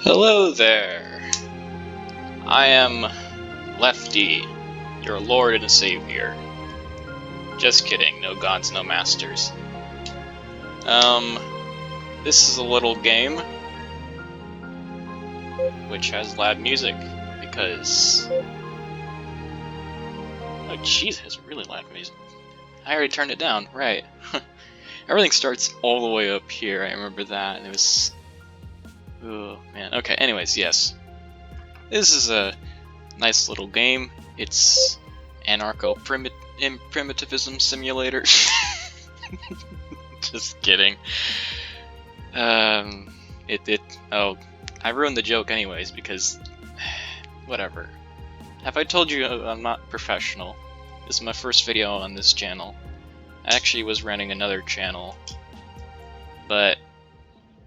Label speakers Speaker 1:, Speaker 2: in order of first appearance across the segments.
Speaker 1: Hello there. I am Lefty, your lord and savior. Just kidding, no gods, no masters. This is a little game which has loud music because... Oh jeez, it has really loud music. I already turned it down, right. Everything starts all the way up here, I remember that, and it was... Oh man, okay, anyways, yes. This is a nice little game. It's anarcho-primitivism simulator. Just kidding. Oh, I ruined the joke anyways because, whatever. Have I told you I'm not professional? This is my first video on this channel. I actually was running another channel, but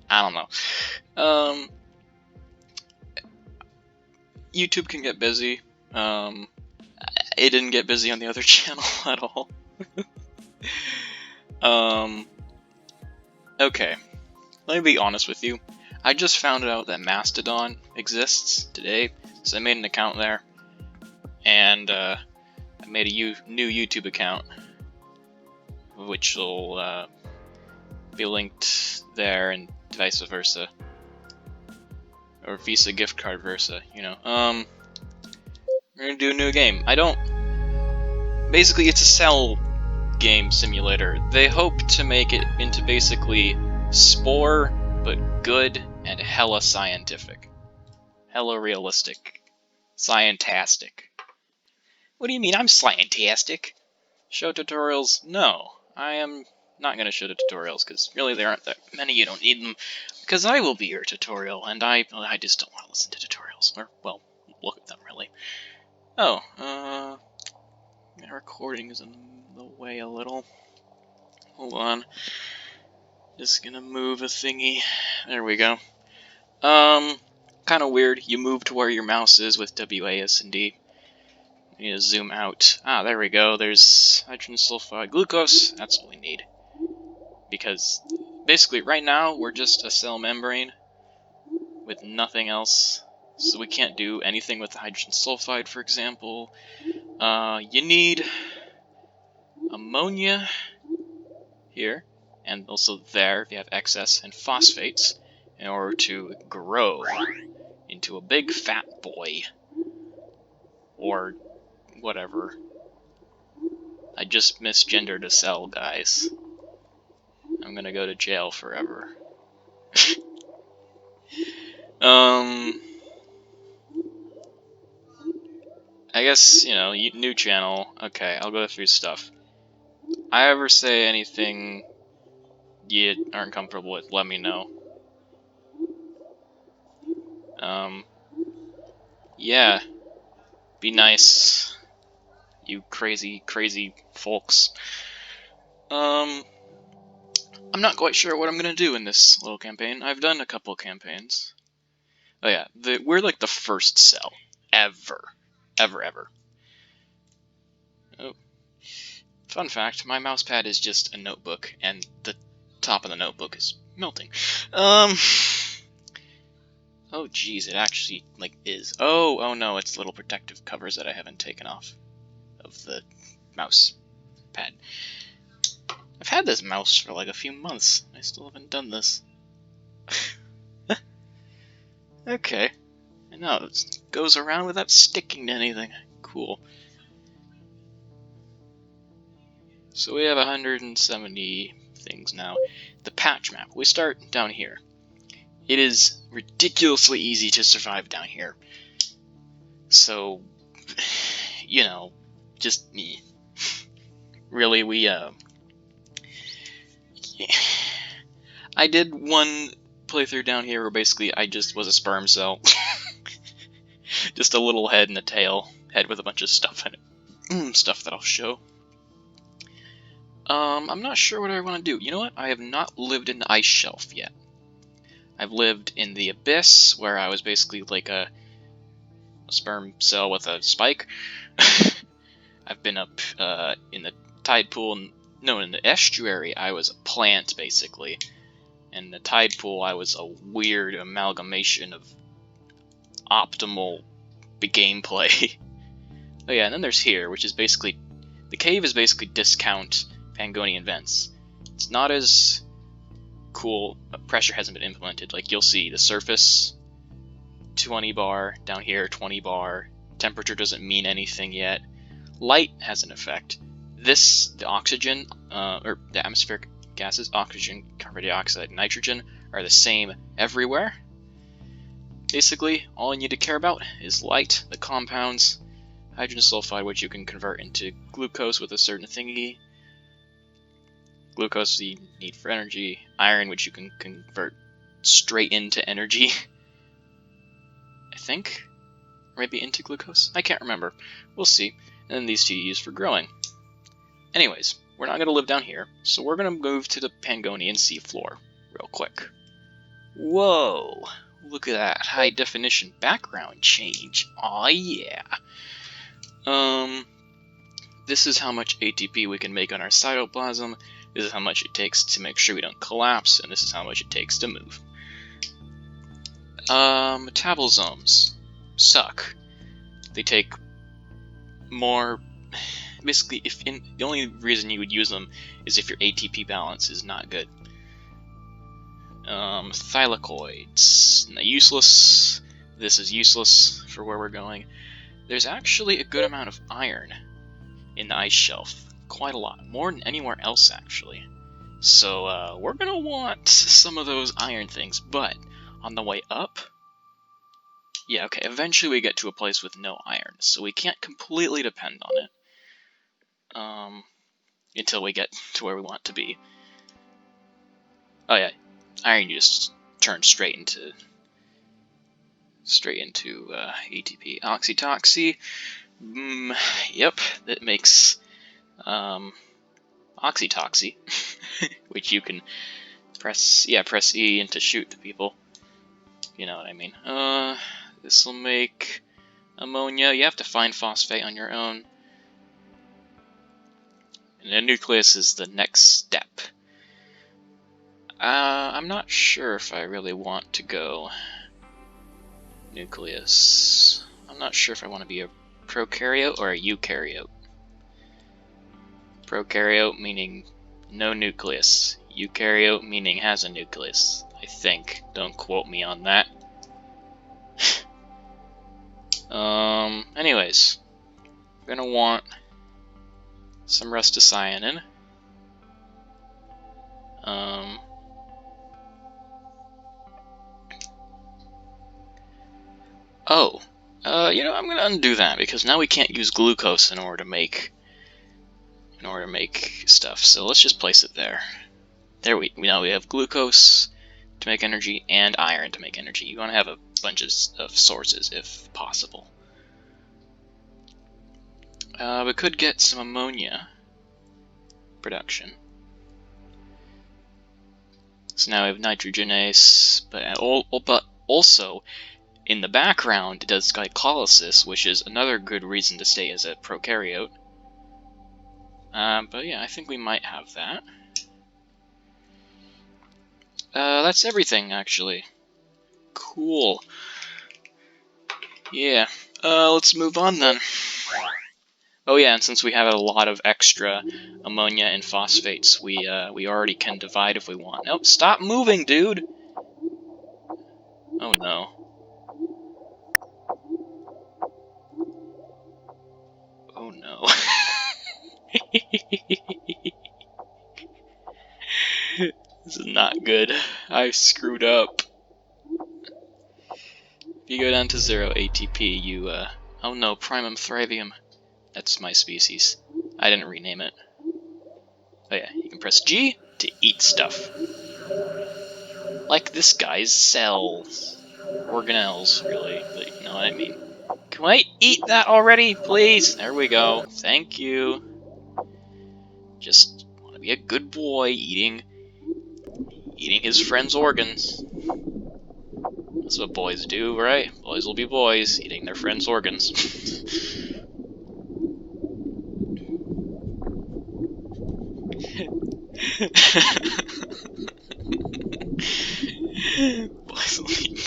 Speaker 1: I don't know. YouTube can get busy. It didn't get busy on the other channel at all. Okay, let me be honest with you. I just found out that Mastodon exists today, so I made an account there, and I made a new YouTube account, which will be linked there and vice versa, or Visa gift card versa, you know. We're gonna do a new game. Basically, it's a cell game simulator. They hope to make it into basically Spore, but good and hella scientific. Hella realistic. Scientastic. What do you mean I'm scientastic? Show tutorials? No. I am not going to show the tutorials, because really there aren't that many, you don't need them, because I will be your tutorial, and I just don't want to listen to tutorials. Or, well, look at them, really. Oh, my recording is in the way a little. Hold on. Just gonna move a thingy. There we go. Kind of weird. You move to where your mouse is with WASD. You need to zoom out. Ah, there we go. There's hydrogen sulfide glucose. That's what we need. Because basically, right now we're just a cell membrane with nothing else. So we can't do anything with the hydrogen sulfide, for example. You need ammonia here, and also there if you have excess, and phosphates in order to grow into a big fat boy. Or whatever. I just misgendered a cell, guys. I'm gonna go to jail forever. I guess, you know, new channel. Okay, I'll go through stuff. I ever say anything you aren't comfortable with, let me know. Yeah. Be nice, you crazy, crazy folks. I'm not quite sure what I'm gonna do in this little campaign. I've done a couple campaigns. Oh yeah, we're like the first cell ever. Ever. Oh. Fun fact, my mousepad is just a notebook, and the top of the notebook is melting. Oh geez, it actually, like, is. Oh no, it's little protective covers that I haven't taken off of the mouse pad. I've had this mouse for like a few months. I still haven't done this. Okay. And now it goes around without sticking to anything. Cool. So we have 170 things now. The patch map. We start down here. It is ridiculously easy to survive down here. So, you know, just me. Really, I did one playthrough down here where basically I just was a sperm cell. Just a little head and a tail. Head with a bunch of stuff in it. Stuff that I'll show. I'm not sure what I want to do. You know what? I have not lived in the ice shelf yet. I've lived in the abyss, where I was basically like a sperm cell with a spike. I've been up in the tide pool. No, in the estuary, I was a plant, basically. and the tide pool I was a weird amalgamation of optimal gameplay. Oh yeah, and then there's here, which is basically, the cave is basically discount Pangonian vents. It's not as cool, pressure hasn't been implemented. Like, you'll see the surface 20 bar, down here 20 bar, temperature doesn't mean anything yet. Light has an effect. This, the oxygen, or the atmospheric gases, oxygen, carbon dioxide, nitrogen, are the same everywhere. Basically, all you need to care about is light, the compounds, hydrogen sulfide, which you can convert into glucose with a certain thingy. Glucose you need for energy. Iron, which you can convert straight into energy. I think? Or maybe into glucose? I can't remember. We'll see. And then these two you use for growing. Anyways, we're not going to live down here, so we're going to move to the Pangonian seafloor real quick. Whoa! Look at that high definition background change. Aw, yeah! This is how much ATP we can make on our cytoplasm, this is how much it takes to make sure we don't collapse, and this is how much it takes to move. Metabosomes suck. They take more... Basically, the only reason you would use them is if your ATP balance is not good. Thylakoids, useless. This is useless for where we're going. There's actually a good amount of iron in the ice shelf. Quite a lot. More than anywhere else, actually. So, we're gonna want some of those iron things, but on the way up... Yeah, okay, eventually we get to a place with no iron, so we can't completely depend on it. Until we get to where we want to be. Oh yeah, iron you just turn straight into ATP. Oxytoxy, yep, that makes oxytoxy, which you can press E and to shoot to people. You know what I mean. This will make ammonia. You have to find phosphate on your own. And the nucleus is the next step. I'm not sure if I really want to go nucleus. I'm not sure if I want to be a prokaryote or a eukaryote. Prokaryote meaning no nucleus. Eukaryote meaning has a nucleus, I think. Don't quote me on that. Anyways, we're gonna want some rustocyanin. You know, I'm gonna undo that because now we can't use glucose in order to make stuff. So let's just place it there. There now we have glucose to make energy and iron to make energy. You want to have a bunch of sources if possible. We could get some ammonia production. So now we have nitrogenase, but also in the background it does glycolysis, which is another good reason to stay as a prokaryote. But yeah, I think we might have that. That's everything, actually. Cool. Yeah. Let's move on then. Oh yeah, and since we have a lot of extra ammonia and phosphates, we already can divide if we want. Nope, stop moving, dude! Oh no. Oh no. This is not good. I screwed up. If you go down to 0 ATP, you, oh no, Primum thrivium. That's my species. I didn't rename it. Oh yeah, you can press G to eat stuff. Like this guy's cells. Organelles, really, but you know what I mean. Can I eat that already, please? There we go. Thank you. Just want to be a good boy, eating his friend's organs. That's what boys do, right? Boys will be boys, eating their friends' organs.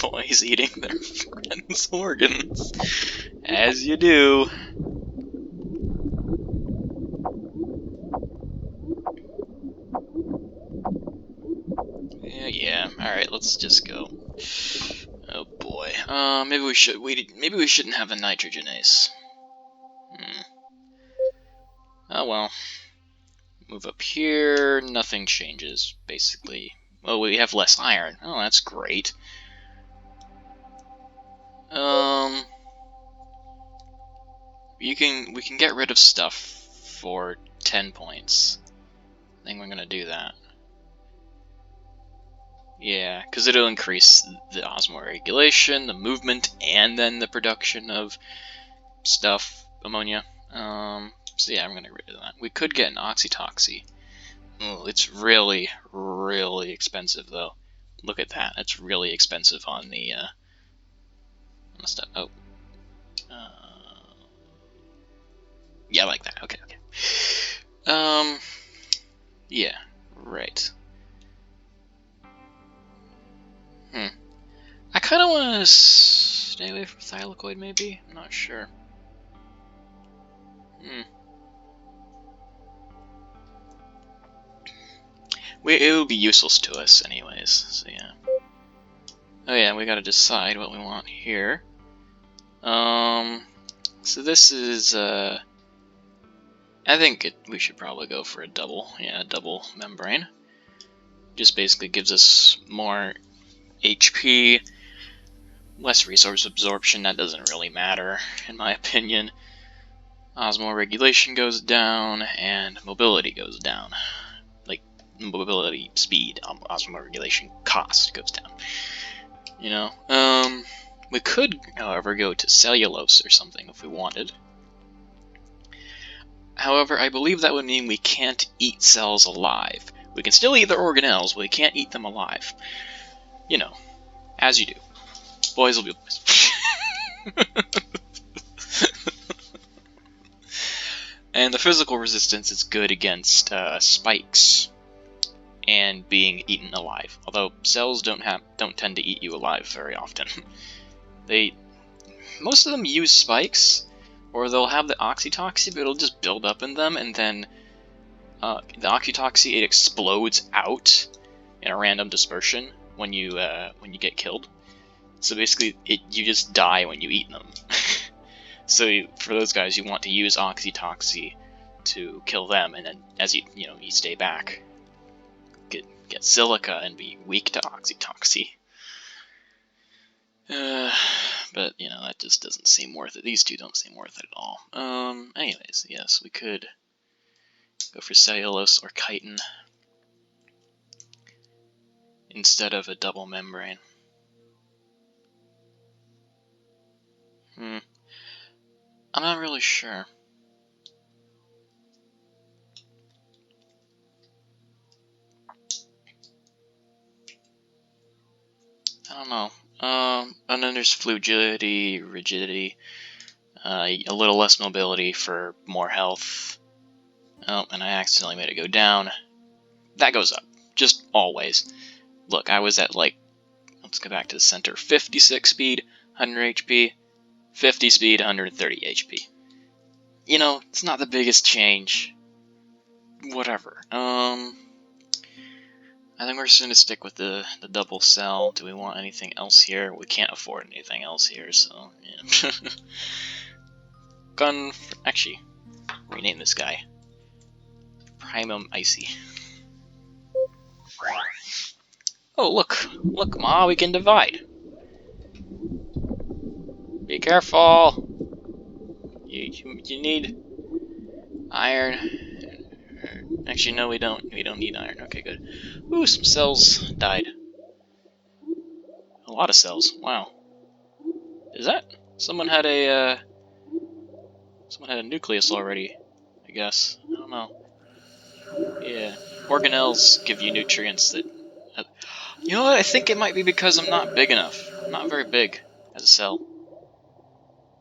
Speaker 1: Boys eating their friends' organs. As you do. Yeah. Alright, let's just go. Oh boy. Maybe we shouldn't have a nitrogenase. Oh well. Move up here, nothing changes, basically. Well, we have less iron. Oh, that's great. We can get rid of stuff for 10 points. I think we're gonna do that. Yeah, because it'll increase the osmoregulation, the movement, and then the production of stuff, ammonia. So yeah, I'm gonna get rid of that. We could get an oxytoxy. Oh, it's really, really expensive though. Look at that. It's really expensive on the stuff. Oh. Yeah, like that. Okay, okay. Yeah, right. I kind of want to stay away from thylakoid, maybe? I'm not sure. It will be useless to us anyways, so yeah. Oh yeah, we gotta decide what we want here. So this is, I think we should probably go for a double membrane. Just basically gives us more HP, less resource absorption. That doesn't really matter, in my opinion. Osmoregulation goes down, and mobility goes down. Like, mobility speed, osmoregulation cost goes down. You know? We could, however, go to cellulose or something if we wanted. However, I believe that would mean we can't eat cells alive. We can still eat their organelles, but we can't eat them alive. You know, as you do. Boys will be boys. And the physical resistance is good against spikes and being eaten alive. Although cells don't tend to eat you alive very often. Most of them use spikes, or they'll have the oxytoxy, but it'll just build up in them, and then the oxytoxy, it explodes out in a random dispersion when you get killed. So basically, you just die when you eat them. So for those guys, you want to use oxytoxy to kill them, and then as you stay back, get silica and be weak to oxytoxy. But that just doesn't seem worth it. These two don't seem worth it at all. Anyways, yes, we could go for cellulose or chitin instead of a double membrane. I'm not really sure. I don't know. And then there's fluidity, rigidity, a little less mobility for more health. Oh, and I accidentally made it go down. That goes up, just always. Look, I was at let's go back to the center, 56 speed, 100 HP, 50 speed, 130 HP. It's not the biggest change. Whatever. I think we're just going to stick with the double cell. Do we want anything else here? We can't afford anything else here, so yeah. Actually, rename this guy. Primum Icey. Oh, look, Ma, we can divide. Be careful. You need iron. Actually, no, we don't. We don't need iron. Okay, good. Ooh, some cells died. A lot of cells. Wow. Is that someone had a nucleus already? I guess. I don't know. Yeah. Organelles give you nutrients that. You know what? I think it might be because I'm not big enough. I'm not very big as a cell.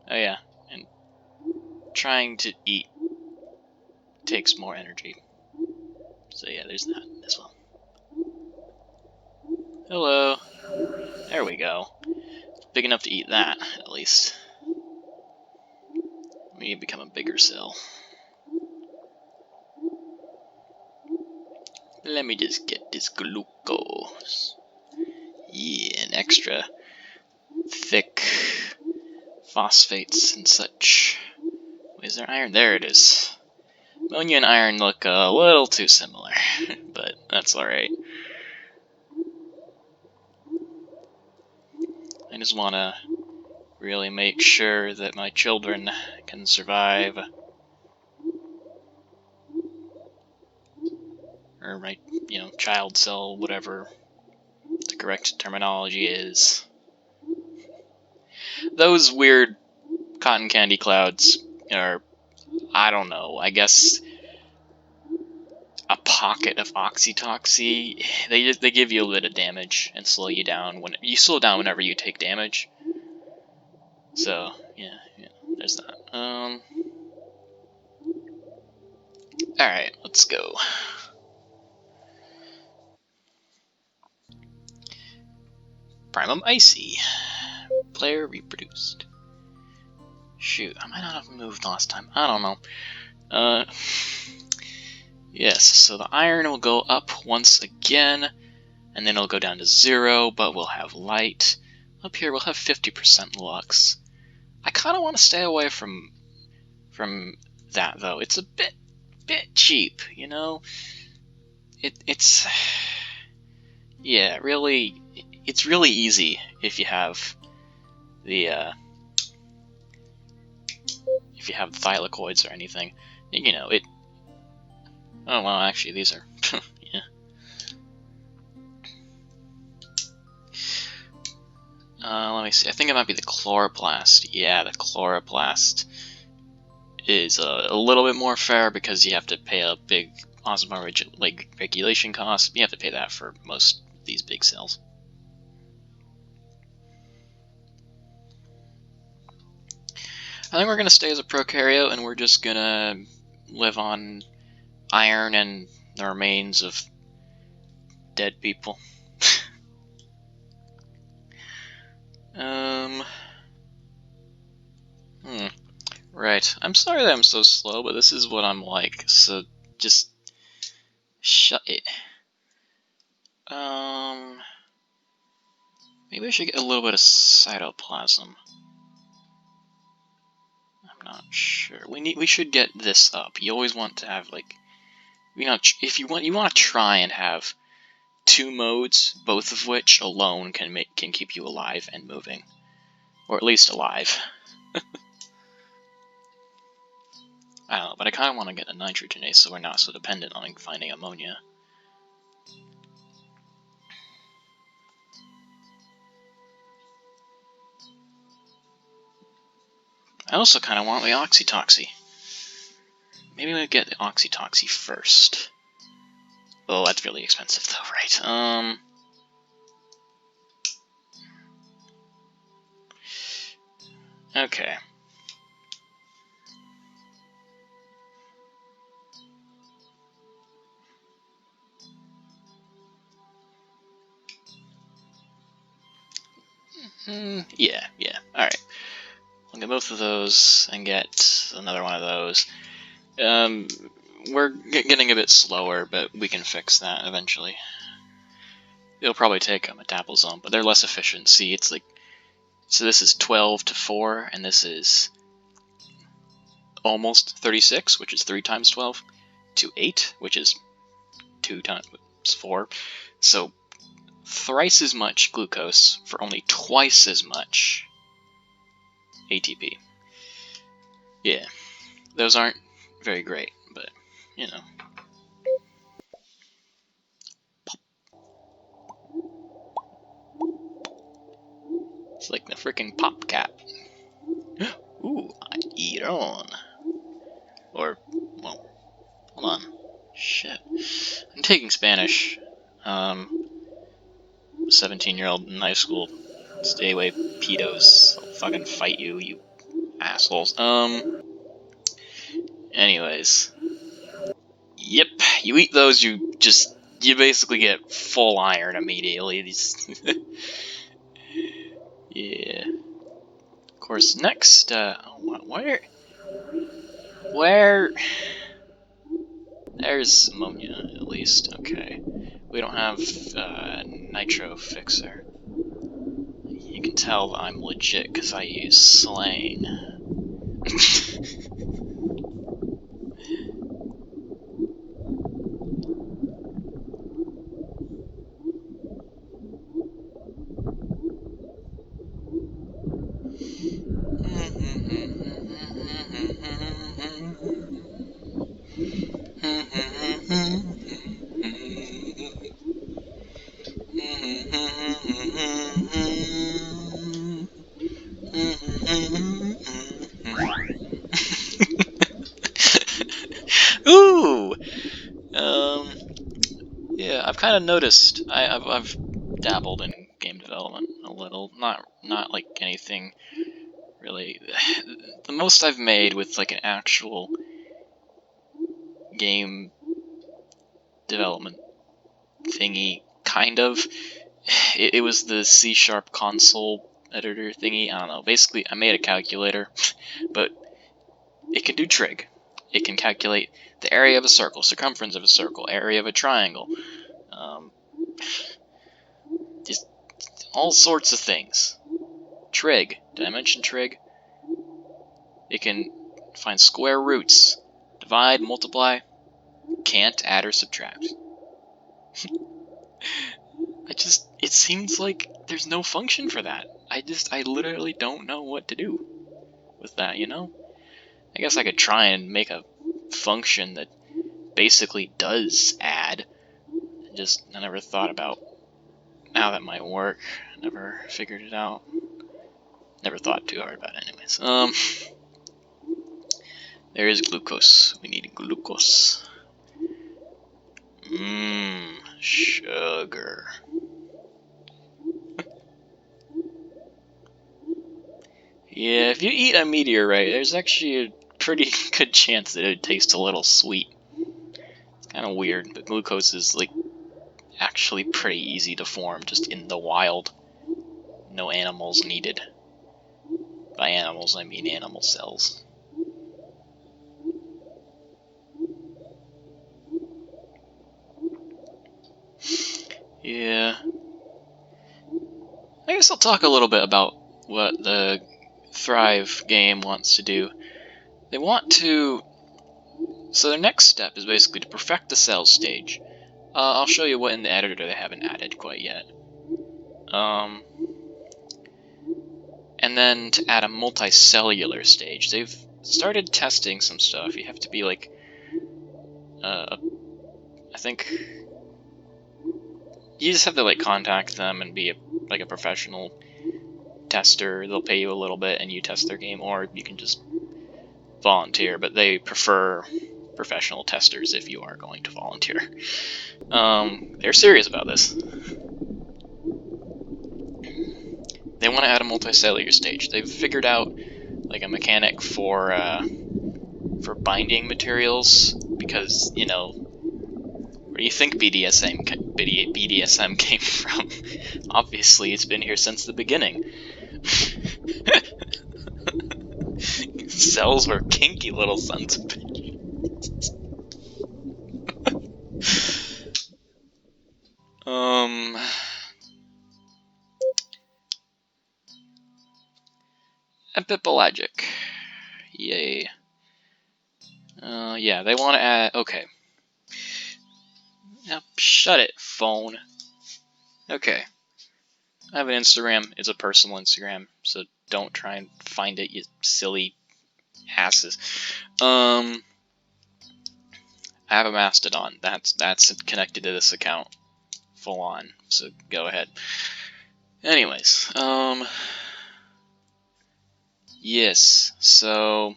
Speaker 1: Oh yeah, and trying to eat takes more energy. So yeah, there's that as well. Hello. There we go. Big enough to eat that, at least. We need to become a bigger cell. Let me just get this glucose. Yeah, an extra thick phosphates and such. Is there iron? There it is. Ammonia and iron look a little too similar, but that's alright. I just want to really make sure that my children can survive. Or my, child cell, whatever the correct terminology is. Those weird cotton candy clouds are, I don't know, I guess a pocket of oxytoxy. They give you a bit of damage and slow you down when you slow down whenever you take damage. So yeah, there's that. All right, let's go. Primum Icey. Player reproduced. Shoot, I might not have moved last time. I don't know. Yes, so the iron will go up once again, and then it'll go down to 0, but we'll have light. Up here we'll have 50% lux. I kind of want to stay away from that, though. It's a bit cheap, you know? It's... Yeah, really... It's really easy if you have the, if you have thylakoids or anything. You know, it... Oh, well, actually, these are... yeah. Let me see. I think it might be the chloroplast. Yeah, the chloroplast is a little bit more fair because you have to pay a big regulation cost. You have to pay that for most of these big cells. I think we're going to stay as a prokaryote, and we're just going to live on iron and the remains of dead people. Right. I'm sorry that I'm so slow, but this is what I'm like, so just shut it. Maybe I should get a little bit of cytoplasm. I'm not sure. We should get this up. You always want to have, like, if you want to try and have 2 modes, both of which alone can keep you alive and moving, or at least alive. I don't know, but I kind of want to get a nitrogenase so we're not so dependent on finding ammonia. I also kind of want the oxytoxy. Maybe we'll get the oxytoxy first. Oh, that's really expensive though, right? Okay. Yeah, alright. I'll get both of those and get another one of those. We're getting a bit slower, but we can fix that eventually. It'll probably take a metabolism, but they're less efficient. See, it's like... So this is 12 to 4, and this is almost 36, which is 3 times 12, to 8, which is 2 times 4. So thrice as much glucose for only twice as much ATP. Yeah, those aren't very great, but, you know. It's like the freaking pop cap. Ooh, iron. Or, well, hold on. Shit. I'm taking Spanish. 17-year-old in high school. Stay away, pedos. I'll fucking fight you, you assholes. Anyways. Yep, you eat those, you just You basically get full iron immediately. Yeah. Of course, next, where? There's ammonia, at least. Okay. We don't have, nitro fixer. You can tell I'm legit because I use slang. Ooh! Yeah, I've kind of noticed. I've dabbled in game development a little. Not like anything really. The most I've made with like an actual game development thingy, kind of. It was the C# console editor thingy. I don't know. Basically, I made a calculator, but it can do trig. It can calculate the area of a circle, circumference of a circle, area of a triangle, just all sorts of things. Trig. Did I mention trig? It can find square roots, divide, multiply, can't add or subtract. It seems like there's no function for that. I literally don't know what to do with that, you know? I guess I could try and make a function that basically does add. I never thought about how that might work. Never figured it out. Never thought too hard about it anyways. There is glucose. We need glucose. Sugar. Yeah, if you eat a meteorite, there's actually a pretty good chance that it would taste a little sweet. It's kind of weird, but glucose is, like, actually pretty easy to form just in the wild. No animals needed. By animals, I mean animal cells. Yeah. I guess I'll talk a little bit about what the Thrive game wants to do. They want to... So their next step is basically to perfect the cells stage. I'll show you what in the editor they haven't added quite yet. And then to add a multicellular stage. They've started testing some stuff. You have to be like... I think... You just have to like contact them and be like a professional tester. They'll pay you a little bit and you test their game, or you can just volunteer, but they prefer professional testers if you are going to volunteer. They're serious about this. They want to add a multicellular stage. They've figured out like a mechanic for binding materials, because, you know, where do you think BDSM came from? Obviously, it's been here since the beginning. Cells were kinky little sons of bitches. Epipelagic. Yay. Yeah, they want to add... Okay. Now, shut it, phone. Okay. I have an Instagram. It's a personal Instagram, so don't try and find it, you silly asses. I have a Mastodon. That's connected to this account. Full on. So go ahead. Anyways, yes, so...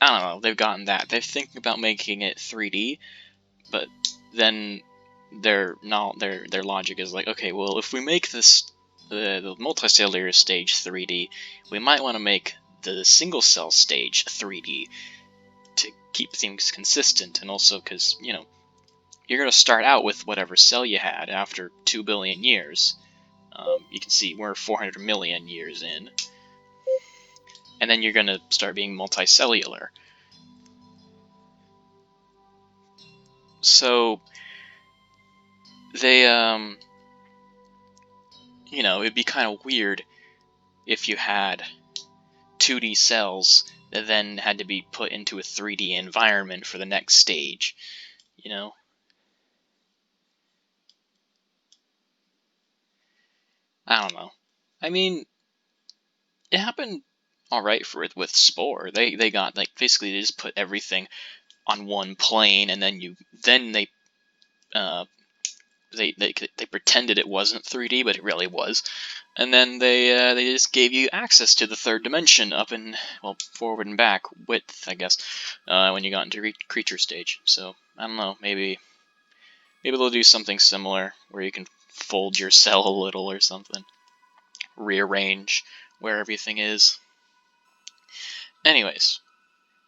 Speaker 1: I don't know, they've gotten that. They're thinking about making it 3D, but then their logic is like, okay, well, if we make this the multicellular stage 3D, we might want to make the single cell stage 3D to keep things consistent, and also because, you know, you're going to start out with whatever cell you had after 2 billion years. You can see we're 400 million years in. And then you're going to start being multicellular. So, they, you know, it'd be kind of weird if you had 2D cells that then had to be put into a 3D environment for the next stage, you know? I don't know. I mean, it happened alright with Spore. They got, like, basically they just put everything on one plane, and then they pretended it wasn't 3D, but it really was. And then they just gave you access to the third dimension up in, well, forward and back width, I guess, when you got into creature stage. So I don't know, maybe they'll do something similar where you can fold your cell a little or something, rearrange where everything is. Anyways,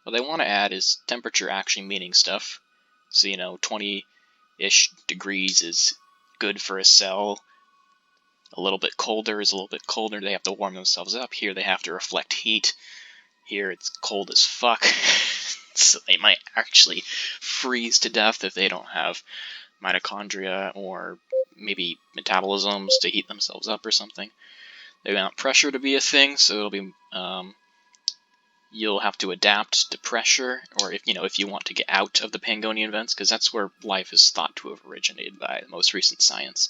Speaker 1: what they want to add is temperature actually meaning stuff. So, you know, 20-ish degrees is good for a cell. A little bit colder is a little bit colder. They have to warm themselves up. Here they have to reflect heat. Here it's cold as fuck. So they might actually freeze to death if they don't have mitochondria or maybe metabolisms to heat themselves up or something. They want pressure to be a thing, so it'll be you'll have to adapt to pressure, or if you want to get out of the Pangonian vents, because that's where life is thought to have originated by the most recent science.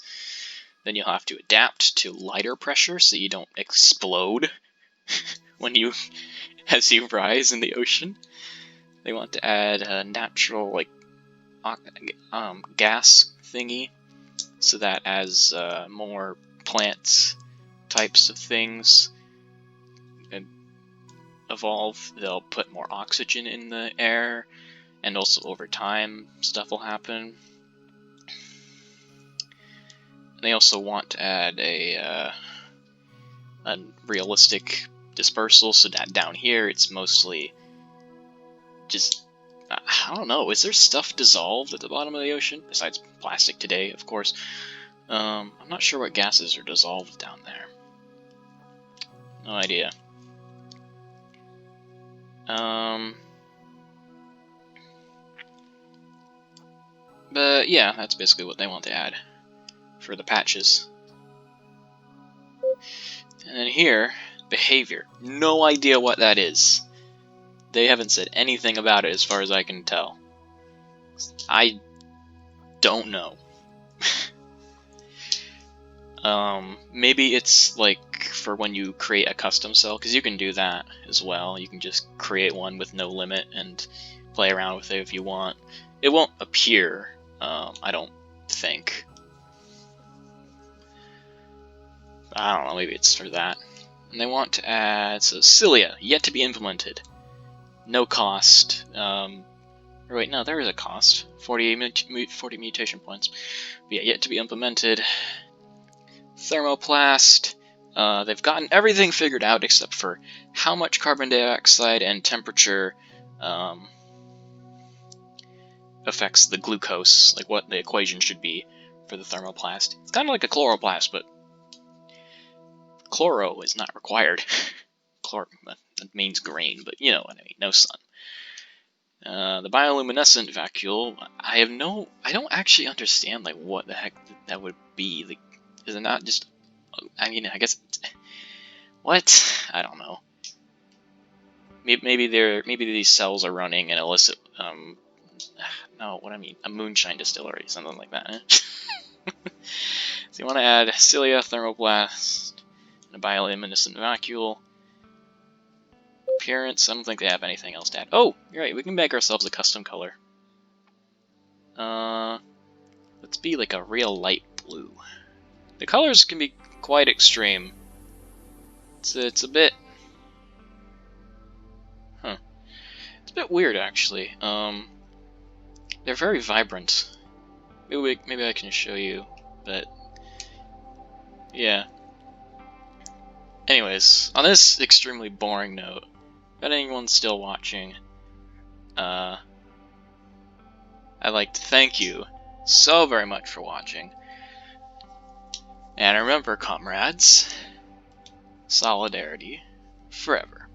Speaker 1: Then you'll have to adapt to lighter pressure so you don't explode as you rise in the ocean. They want to add a natural gas thingy, so that as more plants types of things evolve, they'll put more oxygen in the air, and also over time stuff will happen. They also want to add a realistic dispersal, so that down here it's mostly just, I don't know, is there stuff dissolved at the bottom of the ocean? Besides plastic today, of course. I'm not sure what gases are dissolved down there. No idea. But yeah, that's basically what they want to add for the patches. And then here, behavior. No idea what that is. They haven't said anything about it as far as I can tell. I don't know. Maybe it's like for when you create a custom cell, because you can do that as well. You can just create one with no limit and play around with it if you want. It won't appear, I don't think. I don't know, maybe it's for that. And they want to add, so cilia, yet to be implemented. No cost. Or wait, no, there is a cost. 40 mutation points. But yeah, yet to be implemented. Thermoplast. They've gotten everything figured out except for how much carbon dioxide and temperature affects the glucose, like what the equation should be for the thermoplast. It's kind of like a chloroplast, but chloro is not required. That means green, but you know what I mean, no sun. The bioluminescent vacuole, I don't actually understand, like, what the heck that would be. Like, is it not just, I mean, I guess, what? I don't know. Maybe these cells are running an illicit, no, what I mean, a moonshine distillery, something like that. So you want to add cilia, thermoplast, and a bioluminescent vacuole. Appearance, I don't think they have anything else to add. Oh, you're right, we can make ourselves a custom color. Let's be like a real light blue. The colors can be quite extreme. It's a bit... Huh. It's a bit weird, actually. They're very vibrant. Maybe I can show you, but... Yeah. Anyways, on this extremely boring note, if anyone's still watching, I'd like to thank you so very much for watching. And remember, comrades, solidarity forever.